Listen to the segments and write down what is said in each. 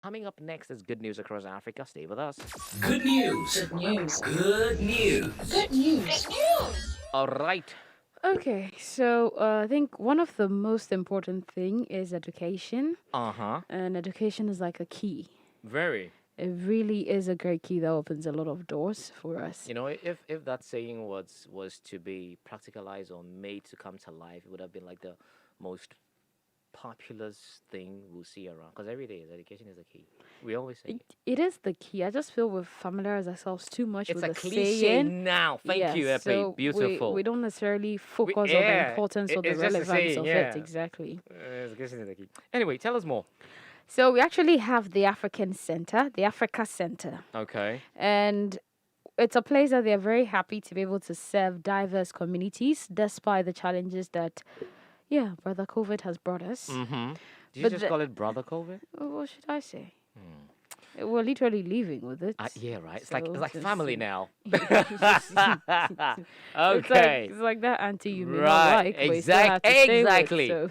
Coming up next is good news across Africa. Stay with us. Good news. Good news. Good news. Good news. All right. Okay, so I think one of the most important thing is education, Uh huh. and education is like a key. Very. It really is a great key that opens a lot of doors for us. You know, if that saying was to be practicalized or made to come to life, it would have been like the most populous thing we'll see around. Because every day, education is the key. We always say it. It is the key. I just feel we've familiarized ourselves too much It's with a the cliche saying. now. Thank you, Epi. So Beautiful. We don't necessarily focus on the yeah, importance or the it's just a relevance saying, of yeah. it. Exactly. Education is the key. Anyway, tell us more. So we actually have the African Centre, the Africa Centre. Okay. And it's a place that they're very happy to be able to serve diverse communities despite the challenges that, Brother COVID has brought us. Mm-hmm. Did you But just the- call it brother COVID? What should I say? We're literally living with it. Yeah, right. It's So like just- family now. It's Okay. it's like that auntie you may Right, not like, but you still have to stay with, exactly. so.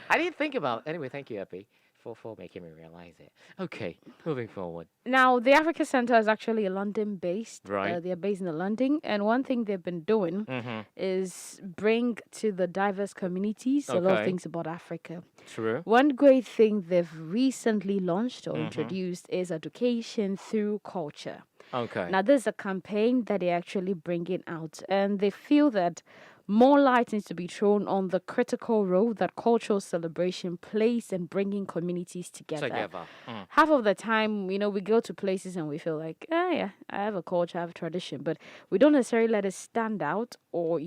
I didn't think about. Anyway, thank you, Epi, for making me realize it. Okay, moving forward. Now, the Africa Centre is actually a London-based. Right. They're based in London, and one thing they've been doing Mm-hmm. is bring to the diverse communities a lot of Okay. things about Africa. True. One great thing they've recently launched or Mm-hmm. introduced is education through culture. Okay. Now, this is a campaign that they're actually bringing out, and they feel that more light needs to be thrown on the critical role that cultural celebration plays in bringing communities together. Together. Mm. Half of the time, we go to places and we feel like, yeah, I have a culture, I have a tradition, but we don't necessarily let it stand out or,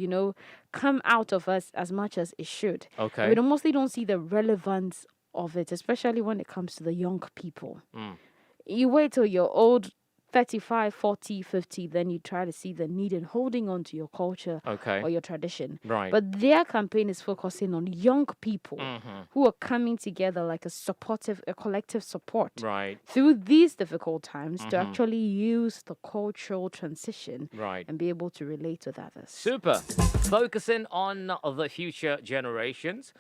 come out of us as much as it should. Okay. We mostly don't see the relevance of it, especially when it comes to the young people. Mm. You wait till you're old, 35, 40, 50, then you try to see the need in holding on to your culture Okay. or your tradition. Right. But their campaign is focusing on young people Mm-hmm. who are coming together like a collective support Right. through these difficult times to Mhm. actually use the cultural transition Right. and be able to relate with others. Super. Focusing on the future generations.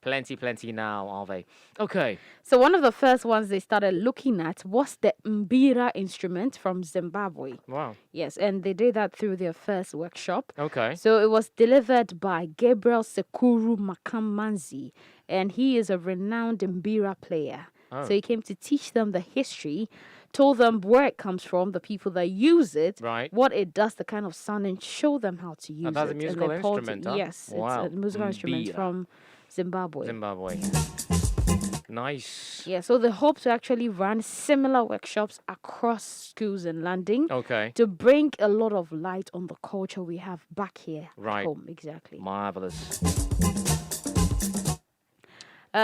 Plenty now, are they? Okay. So one of the first ones they started looking at was the mbira instrument from Zimbabwe. Wow. Yes, and they did that through their first workshop. Okay. So it was delivered by Gabriel Sekuru Makamanzi, and he is a renowned mbira player. Oh. So he came to teach them the history, told them where it comes from, the people that use it, Right. what it does, the kind of sound, and show them how to use that's a it. musical they pulled- instrument, huh? Yes, Wow. it's a musical instrument Mbira. from Zimbabwe. Zimbabwe. Nice. Yeah, so they hope to actually run similar workshops across schools in London Okay. to bring a lot of light on the culture we have back here Right. at home. Exactly. Marvelous.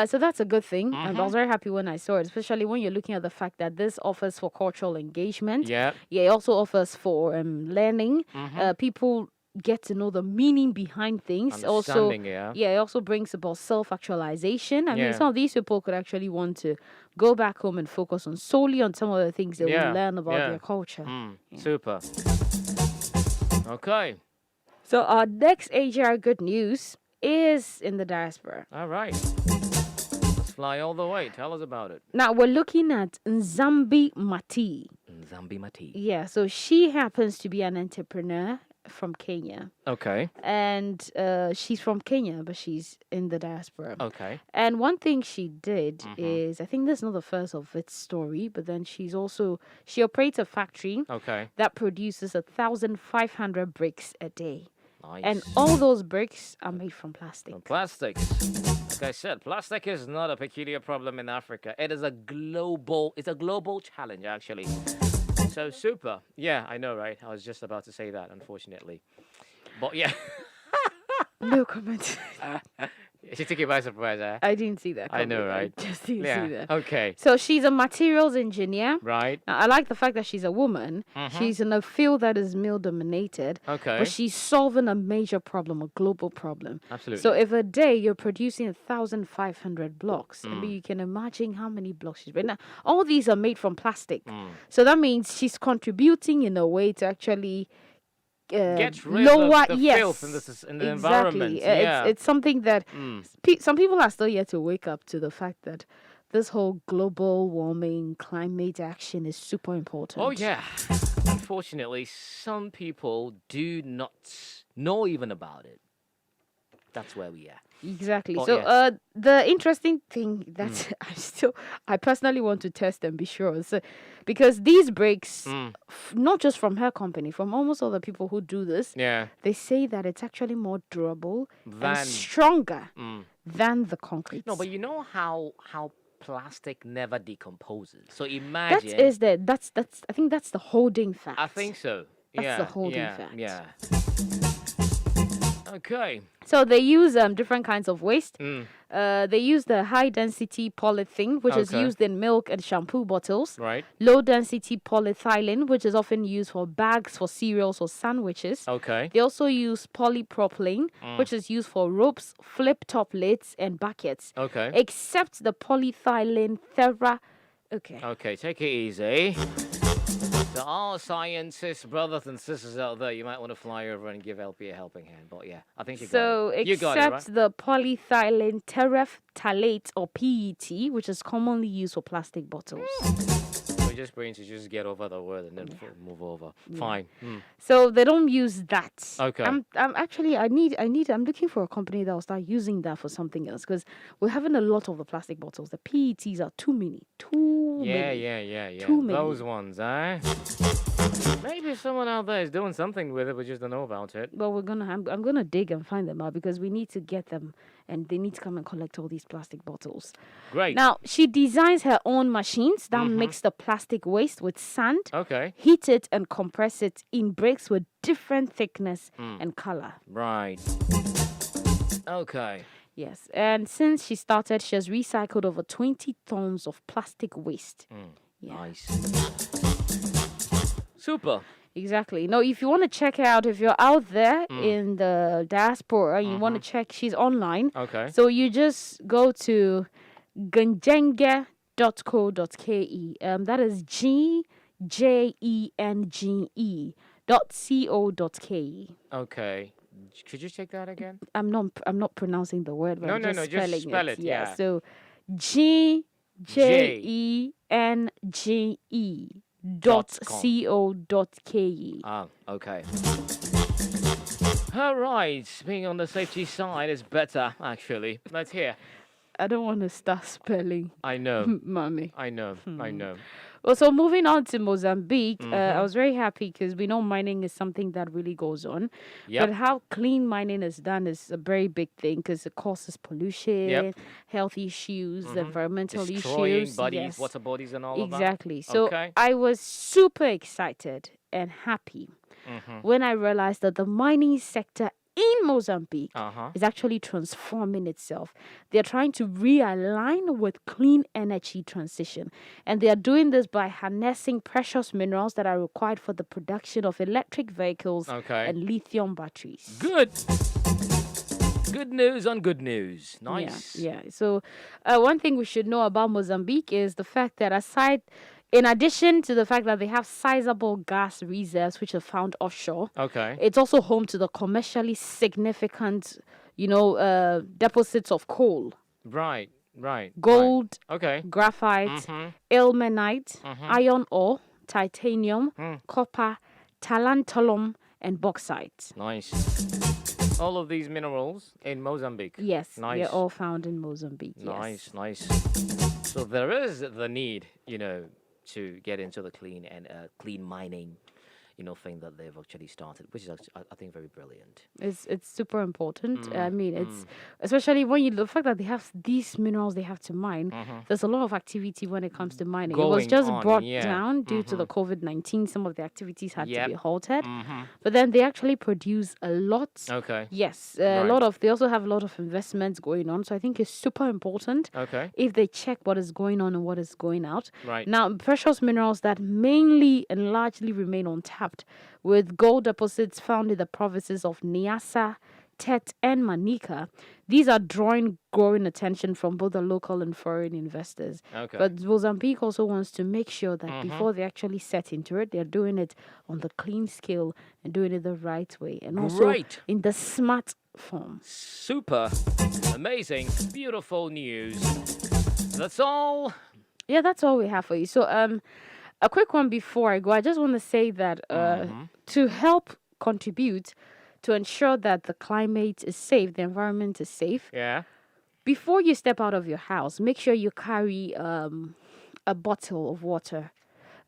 So that's a good thing. And Mm-hmm. I was very happy when I saw it, especially when you're looking at the fact that this offers for cultural engagement. Yeah. Yeah, it also offers for learning. Mm-hmm. People get to know the meaning behind things. Also, Understanding, yeah. it also brings about self-actualization. I mean, Yeah. some of these people could actually want to go back home and focus on solely on some of the things they Yeah, will learn about yeah. their culture. Super. Okay. So our next AGR Good News is in the diaspora. All right. Let's fly all the way. Tell us about it. Now we're looking at Nzambi Mati. Zambi Mati. Yeah, so she happens to be an entrepreneur from Kenya. Okay. And she's from Kenya, but she's in the diaspora. Okay. And one thing she did Mm-hmm. is, I think this is not the first of its story, but then she operates a factory Okay. that produces 1,500 bricks a day. Nice. And all those bricks are made from plastic. Plastics. Like I said, plastic is not a peculiar problem in Africa. It's a global challenge, actually. So super. Yeah, I know, right? I was just about to say that, unfortunately. But yeah. No comment. She took you by surprise, eh? I didn't see that I know, coming. right? I just didn't Yeah. see that. Okay. So she's a materials engineer. Right. Now, I like the fact that she's a woman. She's in a field that is male dominated. Okay. But she's solving a major problem, a global problem. Absolutely. So if a day you're producing 1,500 blocks, I mean, you can imagine how many blocks she's made. Now, all these are made from plastic. So that means she's contributing in a way to actually Get rid lower, of the yes, filth in the exactly. environment. Yeah. It's something that some people are still yet to wake up to the fact that this whole global warming, climate action is super important. Oh, yeah. Unfortunately, some people do not know even about it. That's where we are. Exactly. Oh, So, yeah. the interesting thing that I personally want to test and be sure, so, because these breaks, not just from her company, from almost all the people who do this, Yeah. they say that it's actually more durable and Than- stronger than the concrete. No, but you know how plastic never decomposes. So that imagine. is that's I think that's the holding fact. I think so. That's yeah. the holding yeah, fact. Yeah. Okay. So they use different kinds of waste. They use the high density polythene, which is Okay. used in milk and shampoo bottles. Right. Low density polyethylene, which is often used for bags for cereals or sandwiches. Okay. They also use polypropylene, which is used for ropes, flip top lids, and buckets. Okay. Except the polyethylene Okay. Okay, take it easy. To all scientists, brothers and sisters out there, you might want to fly over and give LP a helping hand. But yeah, I think you got So, it. You got it, except right? the polyethylene terephthalate or PET, which is commonly used for plastic bottles. We're just going to just get over the word and then move over. Fine. So they don't use that. Okay. I'm actually I'm looking for a company that will start using that for something else because we're having a lot of the plastic bottles. The PETs are too many. Yeah. Too many. Those ones, eh? Maybe someone out there is doing something with it, we just don't know about it. But I'm gonna dig and find them out because we need to get them and they need to come and collect all these plastic bottles. Great. Now she designs her own machines that mix the plastic waste with sand, Okay. heat it and compress it in bricks with different thickness and color. Right. Okay. Yes, and since she started, she has recycled over 20 tons of plastic waste. Yeah. Nice. Super. Exactly. Now, if you want to check her out, if you're out there in the diaspora and you want to check, she's online. Okay. So you just go to gnjenge.co.ke. That is GJENGE.co.ke. Okay. Could you check that again? I'm not pronouncing the word, but No, I'm no, just no, spelling just spell it, it. yeah. So GJENGE.co.ke. Ah, okay. All right. Being on the safety side is better, actually. Let's hear. I don't want to start spelling, I know. mommy. I know. I know. Well, so moving on to Mozambique, I was very happy because we know mining is something that really goes on. Yep. But how clean mining is done is a very big thing because it causes pollution, health issues, environmental Destroying issues. bodies, Yes, water bodies, and all of that. exactly. So Okay. I was super excited and happy when I realized that the mining sector in Mozambique is actually transforming itself. They're trying to realign with clean energy transition. And they are doing this by harnessing precious minerals that are required for the production of electric vehicles and lithium batteries. Good. Good news on good news. Nice. Yeah. So one thing we should know about Mozambique is the fact that in addition to the fact that they have sizable gas reserves which are found offshore, Okay. it's also home to the commercially significant, deposits of coal, Right. gold, Okay. graphite, ilmenite, iron ore, titanium, copper, tantalum, and bauxite. Nice. All of these minerals in Mozambique. Yes, Nice. they're all found in Mozambique. Nice. So there is the need, to get into the clean mining, thing that they've actually started, which is I think very brilliant. It's super important. I mean, it's especially when the fact that they have these minerals they have to mine. There's a lot of activity when it comes to mining. It was Going just on, brought yeah. down due to the COVID-19. Some of the activities had to Yep. be halted, but then they actually produce a lot. Okay. Yes, Right. They also have a lot of investments going on. So I think it's super important Okay. if they check what is going on and what is going out. Right. Now, precious minerals that mainly and largely remain untapped, with gold deposits found in the provinces of Niassa, Tet, and Manica. These are drawing growing attention from both the local and foreign investors. Okay. But Mozambique also wants to make sure that before they actually set into it, they're doing it on the clean scale and doing it the right way. And also Great. in the smart form. Super. Amazing. Beautiful news. That's all. Yeah, that's all we have for you. So, a quick one before I go. I just want to say that to help contribute to ensure that the climate is safe, the environment is safe. Yeah. Before you step out of your house, make sure you carry a bottle of water.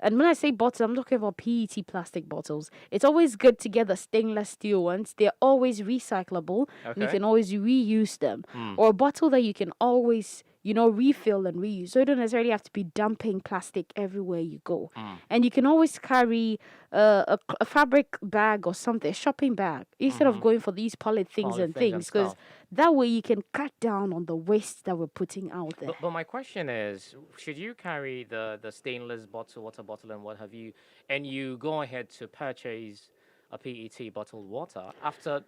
And when I say bottle, I'm talking about PET plastic bottles. It's always good to get the stainless steel ones. They're always recyclable. And you Okay. can always reuse them. Or a bottle that you can always, refill and reuse. So you don't necessarily have to be dumping plastic everywhere you go. And you can always carry a fabric bag or something, a shopping bag, instead of going for these polythenes and Polythene and things. Because stuff. that way you can cut down on the waste that we're putting out there. But my question is, should you carry the stainless water bottle and what have you, and you go ahead to purchase a PET bottled water after,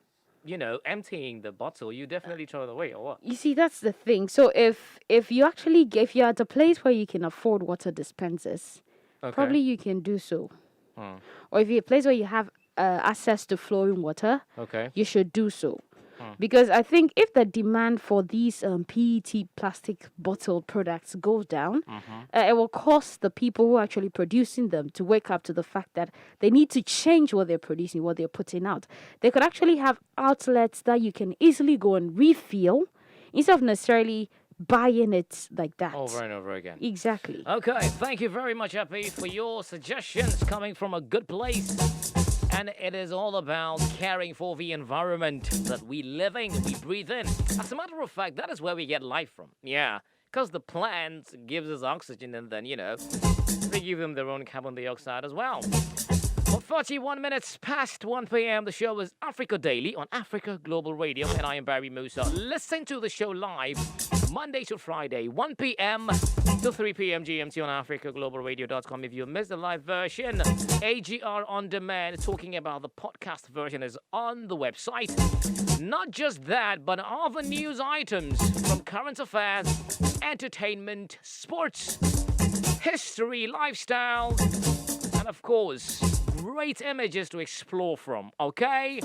emptying the bottle, you definitely throw it away or what? You see, that's the thing. So if you're at a place where you can afford water dispensers, Okay. probably you can do so. Or if you're a place where you have access to flowing water, Okay. you should do so. Because I think if the demand for these PET plastic bottled products goes down, it will cause the people who are actually producing them to wake up to the fact that they need to change what they're producing, what they're putting out. They could actually have outlets that you can easily go and refill instead of necessarily buying it like that. Over and over again. Exactly. Okay, thank you very much, Epi, for your suggestions coming from a good place. And it is all about caring for the environment that we live in, we breathe in. As a matter of fact, that is where we get life from. Yeah, because the plants gives us oxygen and then, they give them their own carbon dioxide as well. For 31 minutes past 1 p.m., the show is Africa Daily on Africa Global Radio, and I am Barry Musa. Listen to the show live Monday to Friday, 1 p.m. to 3 p.m. GMT on africaglobalradio.com. If you missed the live version, AGR On Demand, talking about the podcast version, is on the website. Not just that, but other news items from current affairs, entertainment, sports, history, lifestyle, and of course, great images to explore from, okay?